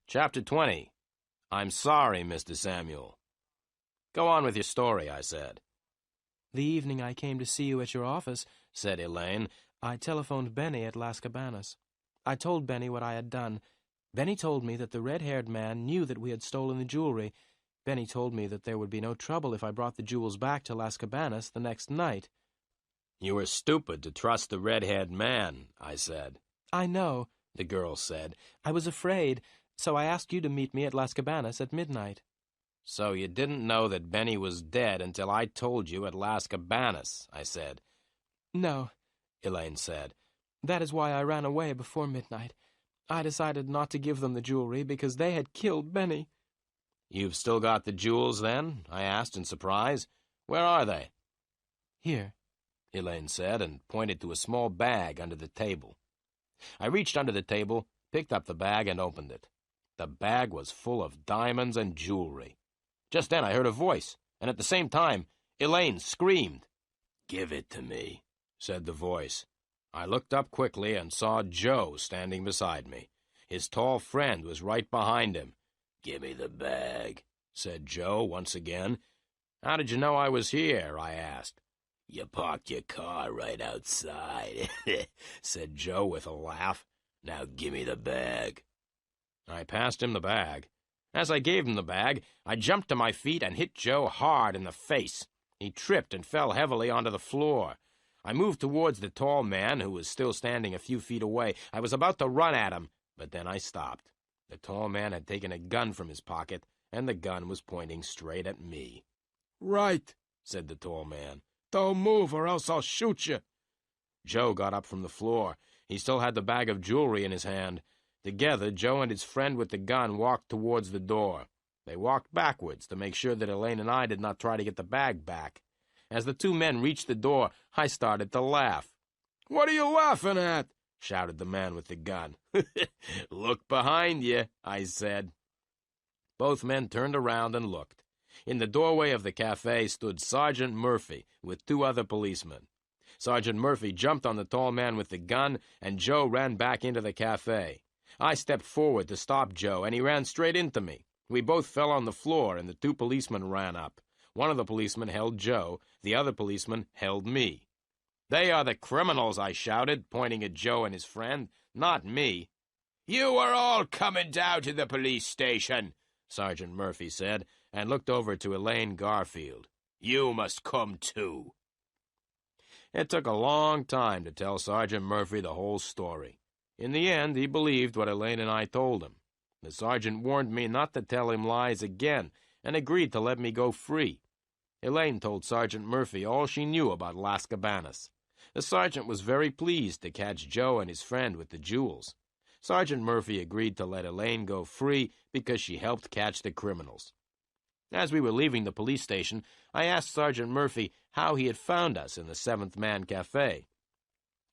Chapter 20. I'm sorry, Mr. Samuel. Go on with your story, I said. The evening I came to see you at your office, said Elaine, I telephoned Benny at Las Cabanas. I told Benny what I had done. Benny told me that the red-haired man knew that we had stolen the jewelry. Benny told me that there would be no trouble if I brought the jewels back to Las Cabanas the next night. You were stupid to trust the red-haired man, I said. I know, the girl said. I was afraid, so I asked you to meet me at Las Cabanas at midnight. So you didn't know that Benny was dead until I told you at Las Cabanas, I said. No, Elaine said. That is why I ran away before midnight. I decided not to give them the jewelry because they had killed Benny. You've still got the jewels, then? I asked in surprise. Where are they? Here, Elaine said, and pointed to a small bag under the table. I reached under the table, picked up the bag, and opened it. The bag was full of diamonds and jewelry. Just then I heard a voice, and at the same time, Elaine screamed. "Give it to me," said the voice. I looked up quickly and saw Joe standing beside me. His tall friend was right behind him. "Give me the bag," said Joe once again. "How did you know I was here?" I asked. "You parked your car right outside," said Joe with a laugh. "Now give me the bag." I passed him the bag. As I gave him the bag, I jumped to my feet and hit Joe hard in the face. He tripped and fell heavily onto the floor. I moved towards the tall man, who was still standing a few feet away. I was about to run at him, but then I stopped. The tall man had taken a gun from his pocket, and the gun was pointing straight at me. "Right," said the tall man. "Don't move, or else I'll shoot you." Joe got up from the floor. He still had the bag of jewelry in his hand. Together, Joe and his friend with the gun walked towards the door. They walked backwards to make sure that Elaine and I did not try to get the bag back. As the two men reached the door, I started to laugh. "What are you laughing at?" shouted the man with the gun. "Look behind you," I said. Both men turned around and looked. In the doorway of the cafe stood Sergeant Murphy with two other policemen. Sergeant Murphy jumped on the tall man with the gun, and Joe ran back into the cafe. I stepped forward to stop Joe, and he ran straight into me. We both fell on the floor, and the two policemen ran up. One of the policemen held Joe. The other policeman held me. "They are the criminals," I shouted, pointing at Joe and his friend, "not me." "You are all coming down to the police station," Sergeant Murphy said, and looked over to Elaine Garfield. "You must come too." It took a long time to tell Sergeant Murphy the whole story. In the end, he believed what Elaine and I told him. The sergeant warned me not to tell him lies again, and agreed to let me go free. Elaine told Sergeant Murphy all she knew about Las Cabanas. The sergeant was very pleased to catch Joe and his friend with the jewels. Sergeant Murphy agreed to let Elaine go free because she helped catch the criminals. As we were leaving the police station, I asked Sergeant Murphy how he had found us in the Seventh Man Cafe.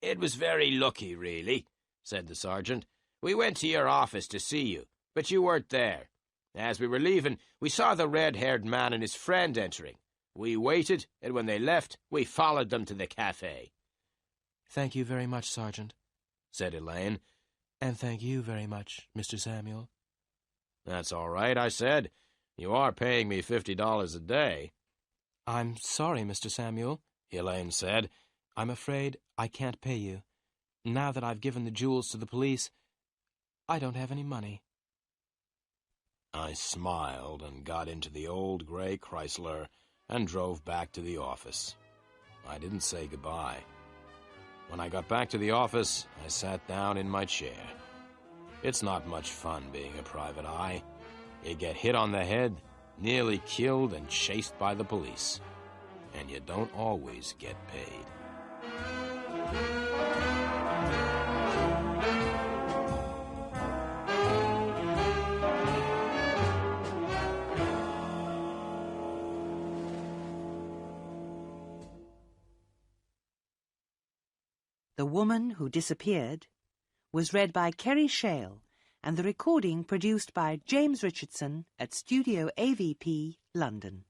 "It was very lucky, really," said the sergeant. "We went to your office to see you, but you weren't there. As we were leaving, we saw the red-haired man and his friend entering. We waited, and when they left, we followed them to the cafe." "Thank you very much, Sergeant," said Elaine. "And thank you very much, Mr. Samuel." "That's all right," I said. "You are paying me $50 a day." "I'm sorry, Mr. Samuel," Elaine said. "I'm afraid I can't pay you. Now that I've given the jewels to the police, I don't have any money." I smiled and got into the old gray Chrysler and drove back to the office. I didn't say goodbye. When I got back to the office, I sat down in my chair. It's not much fun being a private eye. You get hit on the head, nearly killed and chased by the police. And you don't always get paid. The Woman Who Disappeared was read by Kerry Shale and the recording produced by James Richardson at Studio AVP, London.